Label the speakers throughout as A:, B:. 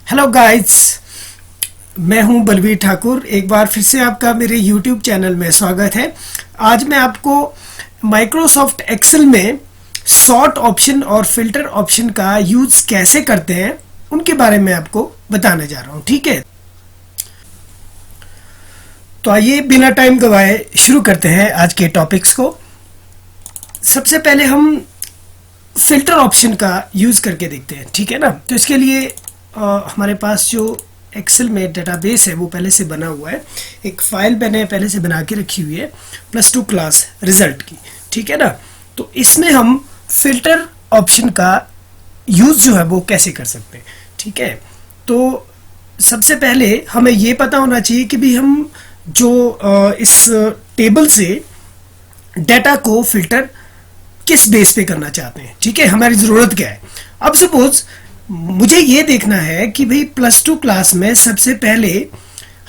A: Hello guys, मैं हूं बलवीर ठाकुर। एक बार फिर से आपका मेरे YouTube चैनल में स्वागत है। आज मैं आपको माइक्रोसॉफ्ट एक्सेल में सॉर्ट ऑप्शन और फिल्टर ऑप्शन का यूज कैसे करते हैं उनके बारे में आपको बताने जा रहा हूं। ठीक है, तो आइए बिना टाइम गवाए शुरू करते हैं आज के टॉपिक्स को। सबसे पहले हम फिल्टर ऑप्शन का यूज करके देखते हैं। ठीक है ना, तो इसके लिए हमारे पास जो एक्सेल में डेटाबेस है वो पहले से बना हुआ है। एक फाइल मैंने पहले से बना के रखी हुई है +2 क्लास रिजल्ट की। ठीक है ना, तो इसमें हम फिल्टर ऑप्शन का यूज जो है वो कैसे कर सकते हैं। ठीक है, तो सबसे पहले हमें ये पता होना चाहिए कि भी हम जो इस टेबल से डाटा को फिल्टर किस बेस पे करना चाहते हैं। ठीक है, हमारी ज़रूरत क्या है। अब सपोज मुझे ये देखना है कि भाई +2 क्लास में सबसे पहले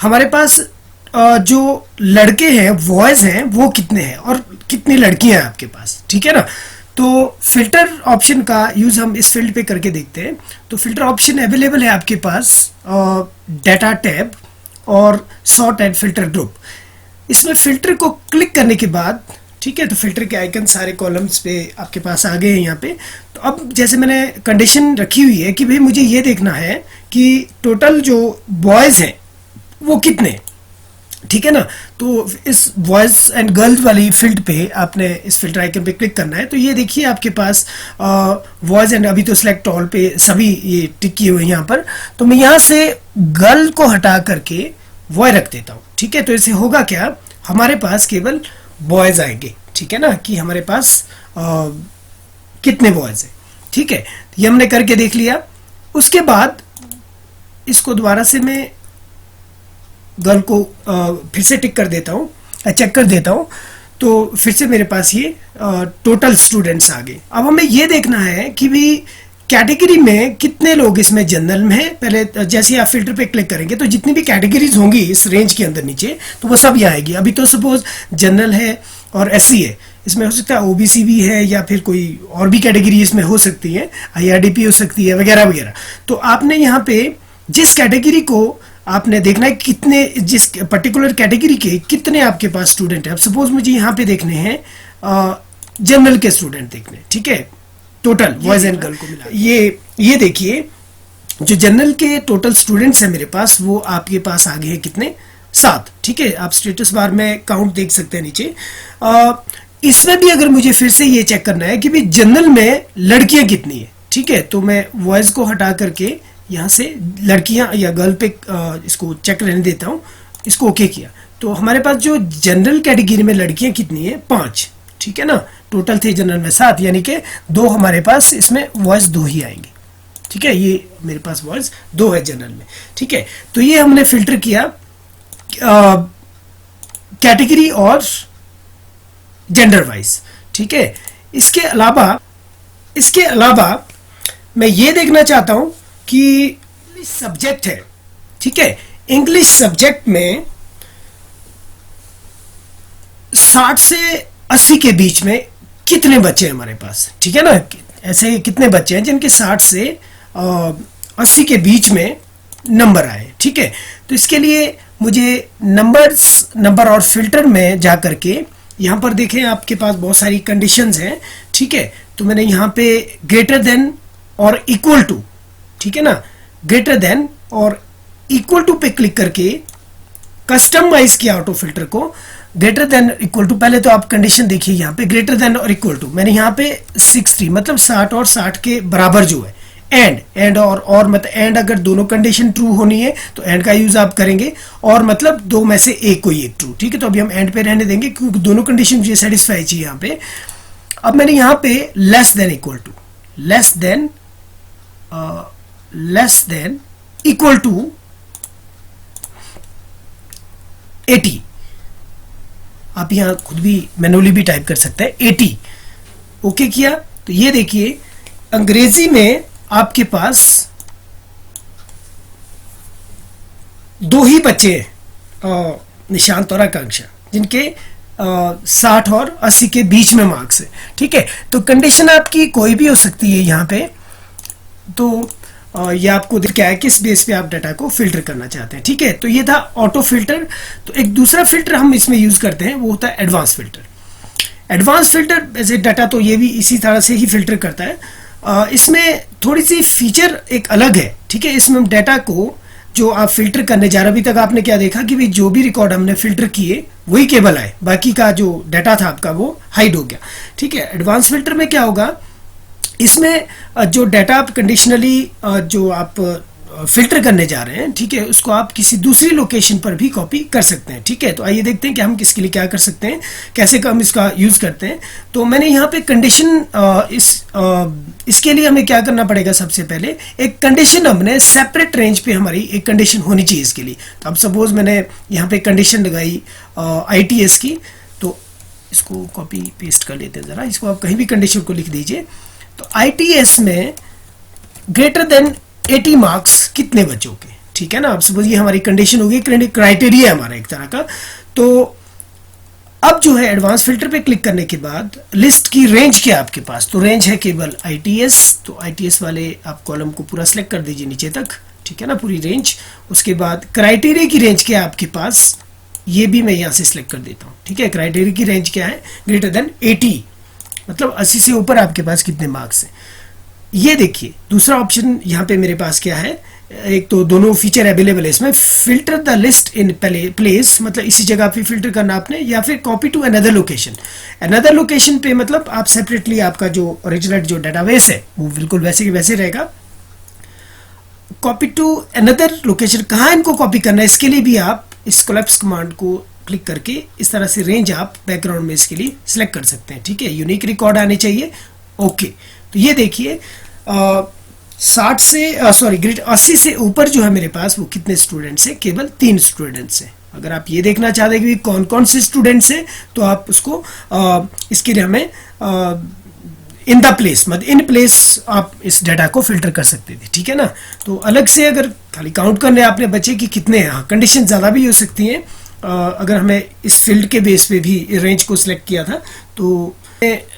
A: हमारे पास जो लड़के हैं बॉयज़ हैं वो कितने हैं और कितनी लड़कियां हैं आपके पास। ठीक है ना, तो फिल्टर ऑप्शन का यूज़ हम इस फील्ड पे करके देखते हैं। तो फिल्टर ऑप्शन अवेलेबल है आपके पास डाटा टैब और सॉर्ट एंड फिल्टर ग्रुप। इसमें फिल्टर को क्लिक करने के बाद, ठीक है, तो फिल्टर के आइकन सारे कॉलम्स पे आपके पास आ गए हैं यहाँ पे। तो अब जैसे मैंने कंडीशन रखी हुई है कि भाई मुझे ये देखना है कि टोटल जो बॉयज़ हैं वो कितने। ठीक है ना, तो इस बॉयज़ एंड गर्ल्स वाली फील्ड पे आपने इस फिल्टर आइकन पे क्लिक करना है। तो ये देखिए आपके पास बॉयज़ एंड अभी तो सिलेक्ट ऑल पे सभी ये टिक किए हुए हैं यहाँ पर। तो मैं यहाँ से गर्ल को हटा करके बॉय रख देता हूँ। ठीक है, तो इससे होगा क्या, हमारे पास केवल बॉयज़ आएंगे। ठीक है ना, कि हमारे पास कितने बॉयज़ हैं। ठीक है, ये हमने करके देख लिया। उसके बाद इसको दोबारा से मैं गर्ल को फिर से टिक कर देता हूँ, चेक कर देता हूँ। तो फिर से मेरे पास ये टोटल स्टूडेंट्स आ गए। अब हमें ये देखना है कि भी कैटेगरी में कितने लोग इसमें जनरल में हैं। पहले जैसे आप फिल्टर पे क्लिक करेंगे तो जितनी भी कैटेगरीज होंगी इस रेंज के अंदर नीचे तो वो सब यहाँ आएगी। अभी तो सपोज जनरल है और SC है, इसमें हो सकता है OBC भी है या फिर कोई और भी कैटेगरी इसमें हो सकती है, IRDP हो सकती है वगैरह वगैरह। तो आपने यहाँ पे जिस कैटेगरी को आपने देखना है कितने, जिस पर्टिकुलर कैटेगरी के कितने आपके पास स्टूडेंट है। अब सपोज मुझे यहाँ पे देखने हैं जनरल के स्टूडेंट देखने। ठीक है, टोटल बॉयज एंड गर्ल को मिला ये देखिए जो जनरल के टोटल स्टूडेंट्स हैं मेरे पास वो आपके पास आगे हैं कितने, 7। ठीक है, आप स्टेटस बार में काउंट देख सकते हैं नीचे। इसमें भी अगर मुझे फिर से ये चेक करना है कि भाई जनरल में लड़कियां कितनी है। ठीक है, तो मैं बॉयज को हटा करके यहाँ से लड़कियां या गर्ल पे इसको चेक रहने देता हूँ, इसको ओके किया। तो हमारे पास जो जनरल कैटेगरी में लड़कियां कितनी है, 5। ठीक है ना, टोटल थे जनरल में 7, यानी कि 2 हमारे पास इसमें वॉइस 2 ही आएंगे। ठीक है, ये मेरे पास वॉइस 2 है जनरल में। ठीक है, तो ये हमने फिल्टर किया कैटेगरी और जेंडर वाइज। ठीक है, इसके अलावा मैं ये देखना चाहता हूं कि इंग्लिश सब्जेक्ट है। ठीक है, इंग्लिश सब्जेक्ट में 60 से 80 के बीच में कितने बच्चे हैं हमारे पास। ठीक है ना, ऐसे कितने बच्चे हैं जिनके 60 से 80 के बीच में नंबर आए। ठीक है, तो इसके लिए मुझे नंबर और फिल्टर में जा करके यहाँ पर देखें आपके पास बहुत सारी कंडीशंस हैं। ठीक है, तो मैंने यहाँ पे ग्रेटर देन और इक्वल टू, ठीक है ना, ग्रेटर देन और इक्वल टू पे क्लिक करके कस्टमाइज किया ऑटो फिल्टर को। ग्रेटर देन इक्वल टू, पहले तो आप कंडीशन देखिए यहाँ पे ग्रेटर देन और इक्वल टू, मैंने यहाँ पे 60 मतलब 60 और 60 के बराबर जो है। एंड और मतलब एंड अगर दोनों कंडीशन ट्रू होनी है तो एंड का यूज आप करेंगे, और मतलब 2 में से एक कोई एक ट्रू। ठीक है, तो अभी हम एंड पे रहने देंगे क्योंकि दोनों कंडीशन मुझे सेटिस्फाई चाहिए यहाँ पे। अब मैंने यहाँ पे लेस देन इक्वल टू 80, आप यहाँ खुद भी मैनुअली भी टाइप कर सकते हैं 80। ओके किया, तो ये देखिए अंग्रेजी में आपके पास 2 ही बच्चे निशांत और आकांक्षा जिनके 60 और 80 के बीच में मार्क्स है। ठीक है, तो कंडीशन आपकी कोई भी हो सकती है यहाँ पे। तो ये आपको क्या है किस बेस पे आप डाटा को फिल्टर करना चाहते हैं। ठीक है, तो ये था ऑटो फिल्टर। तो एक दूसरा फिल्टर हम इसमें यूज करते हैं, वो होता है एडवांस फिल्टर। एडवांस फिल्टर ऐसे डाटा तो ये भी इसी तरह से ही फिल्टर करता है। इसमें थोड़ी सी फीचर एक अलग है। ठीक है, इसमें हम डाटा को जो आप फिल्टर करने जा रहे, अभी तक आपने क्या देखा कि भाई जो भी रिकॉर्ड हमने फिल्टर किए वही केवल आए, बाकी का जो डाटा था आपका वो हाइड हो गया। ठीक है, एडवांस फिल्टर में क्या होगा, इसमें जो डाटा आप कंडीशनली जो आप फिल्टर करने जा रहे हैं, ठीक है, उसको आप किसी दूसरी लोकेशन पर भी कॉपी कर सकते हैं। ठीक है, तो आइए देखते हैं कि हम किसके लिए क्या कर सकते हैं, कैसे हम इसका यूज करते हैं। तो मैंने यहाँ पे कंडीशन इसके लिए हमें क्या करना पड़ेगा, सबसे पहले एक कंडीशन हमने सेपरेट रेंज पे हमारी एक कंडीशन होनी चाहिए इसके लिए। तो अब सपोज मैंने यहाँ पे कंडीशन लगाई ITS की, तो इसको कॉपी पेस्ट कर लेते हैं जरा, इसको आप कहीं भी कंडीशन को लिख दीजिए। तो ITS में ग्रेटर देन 80 मार्क्स कितने बच्चों के, ठीक है ना। अब सपोज ये हमारी कंडीशन होगी, क्राइटेरिया हमारा एक तरह का। तो अब जो है एडवांस फिल्टर पे क्लिक करने के बाद लिस्ट की रेंज क्या है आपके पास, तो रेंज है केवल ITS। तो ITS वाले आप कॉलम को पूरा सिलेक्ट कर दीजिए नीचे तक, ठीक है ना, पूरी रेंज। उसके बाद क्राइटेरिया की रेंज क्या है आपके पास, ये भी मैं यहाँ से सिलेक्ट कर देता हूँ। ठीक है, क्राइटेरिया की रेंज क्या है, ग्रेटर देन 80, मतलब 80 से ऊपर आपके पास कितने मार्क्स हैं। ये देखिए दूसरा ऑप्शन यहाँ पे मेरे पास क्या है, एक तो दोनों फीचर अवेलेबल है इसमें, filter the list in place, मतलब इसी जगह पे फिल्टर करना आपने, या फिर copy to another location. Another location पे मतलब आप सेपरेटली आपका जो ओरिजिनल जो डाटाबेस है वो बिल्कुल वैसे के वैसे रहेगा। कॉपी टू अनदर लोकेशन, कहाँ इनको कॉपी करना है, इसके लिए भी आप इस कोलैप्स कमांड को क्लिक करके इस तरह से रेंज आप बैकग्राउंड में इसके लिए सिलेक्ट कर सकते हैं। ठीक है, यूनिक रिकॉर्ड आने चाहिए। ओके, तो ये देखिए 60 से सॉरी ग्रेड 80 से ऊपर जो है मेरे पास वो कितने स्टूडेंट्स हैं, केवल 3 स्टूडेंट्स हैं। अगर आप ये देखना चाहते हैं कि कौन कौन से स्टूडेंट्स हैं, तो आप उसको इसके लिए हमें इन द प्लेस, मतलब इन प्लेस आप इस डाटा को फिल्टर कर सकते थे। ठीक है ना, तो अलग से अगर खाली काउंट करने आपने बच्चे कि कितने हैं, कंडीशन ज़्यादा भी हो सकती हैं। अगर हमें इस फील्ड के बेस पे भी रेंज को सिलेक्ट किया था, तो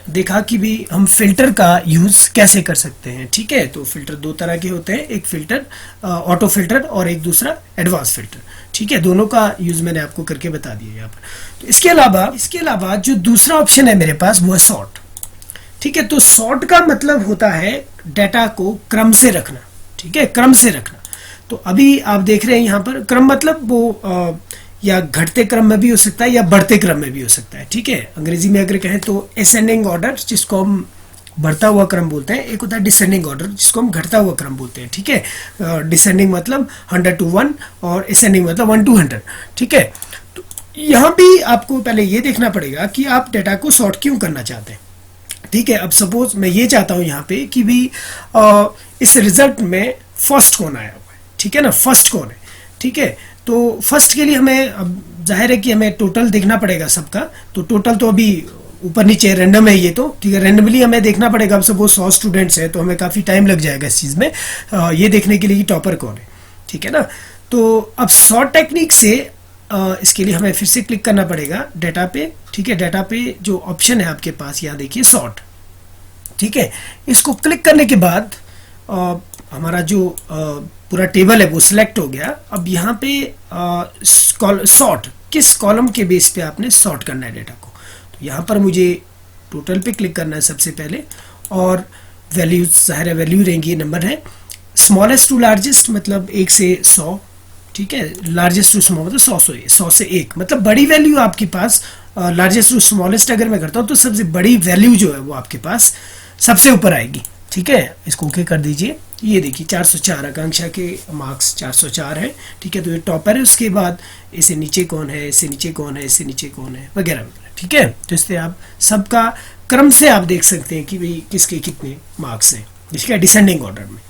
A: देखा कि भी हम फिल्टर का यूज कैसे कर सकते हैं। ठीक है, तो फिल्टर दो तरह के होते हैं, एक फिल्टर ऑटो फिल्टर और एक दूसरा एडवांस फिल्टर। ठीक है, दोनों का यूज मैंने आपको करके बता दिया यहाँ पर। तो इसके अलावा जो दूसरा ऑप्शन है मेरे पास वो है सॉर्ट। ठीक है, तो सॉर्ट का मतलब होता है डाटा को क्रम से रखना। ठीक है, क्रम से रखना। तो अभी आप देख रहे हैं यहाँ पर क्रम मतलब वो या घटते क्रम में भी हो सकता है या बढ़ते क्रम में भी हो सकता है। ठीक है, अंग्रेजी में अगर कहें तो असेंडिंग ऑर्डर, जिसको हम बढ़ता हुआ क्रम बोलते हैं, एक होता है डिसेंडिंग ऑर्डर, जिसको हम घटता हुआ क्रम बोलते हैं। ठीक है, डिसेंडिंग मतलब 100 to 1 और असेंडिंग मतलब 1 to 100। ठीक है, तो यहाँ भी आपको पहले ये देखना पड़ेगा कि आप डाटा को सॉर्ट क्यों करना चाहते हैं। ठीक है, अब सपोज मैं ये चाहता हूँ यहाँ पे कि भी इस रिजल्ट में फर्स्ट कौन आया हुआ है। ठीक है ना, फर्स्ट कौन है। ठीक है, तो फर्स्ट के लिए हमें अब जाहिर है कि हमें टोटल देखना पड़ेगा सबका। तो टोटल तो अभी ऊपर नीचे रैंडम है ये तो, ठीक है, रैंडमली हमें देखना पड़ेगा। अब सपोज 100 स्टूडेंट्स हैं तो हमें काफ़ी टाइम लग जाएगा इस चीज़ में ये देखने के लिए कि टॉपर कौन है। ठीक है ना, तो अब सॉर्ट टेक्निक से इसके लिए हमें फिर से क्लिक करना पड़ेगा डाटा पे। ठीक है, डाटा पे जो ऑप्शन है आपके पास यहाँ देखिए सॉर्ट। ठीक है, इसको क्लिक करने के बाद हमारा जो पूरा टेबल है वो सिलेक्ट हो गया। अब यहाँ पे सॉर्ट, किस कॉलम के बेस पे आपने सॉर्ट करना है डाटा को, तो यहाँ पर मुझे टोटल पे क्लिक करना है सबसे पहले, और वैल्यूज ज़ाहिर है वैल्यू रहेंगी, नंबर है स्मॉलेस्ट टू लार्जेस्ट, मतलब 1 से 100। ठीक है, लार्जेस्ट टू स्मॉल मतलब 100 से 1, मतलब बड़ी वैल्यू आपके पास। लार्जेस्ट टू स्मॉलेस्ट अगर मैं करता हूँ तो सबसे बड़ी वैल्यू जो है वो आपके पास सबसे ऊपर आएगी। ठीक है, इसको ओके कर दीजिए। ये देखिए 404 आकांक्षा के मार्क्स 404 है। ठीक है, तो ये टॉपर है। उसके बाद इससे नीचे कौन है, इससे नीचे कौन है, इससे नीचे कौन है, वगैरह वगैरह। ठीक है, तो इससे आप सबका क्रम से आप देख सकते हैं कि भाई किसके कितने मार्क्स हैं, इसके डिसेंडिंग ऑर्डर में।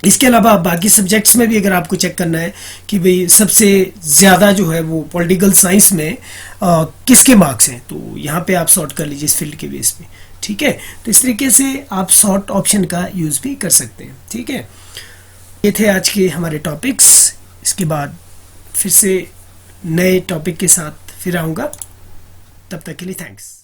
A: इसके अलावा बाकी सब्जेक्ट्स में भी अगर आपको चेक करना है कि भाई सबसे ज़्यादा जो है वो पॉलिटिकल साइंस में किसके मार्क्स हैं, तो यहाँ पे आप सॉर्ट कर लीजिए इस फील्ड के बेस पे। ठीक है, तो इस तरीके से आप सॉर्ट ऑप्शन का यूज़ भी कर सकते हैं। ठीक है, ये थे आज के हमारे टॉपिक्स। इसके बाद फिर से नए टॉपिक के साथ फिर आऊँगा, तब तक के लिए थैंक्स।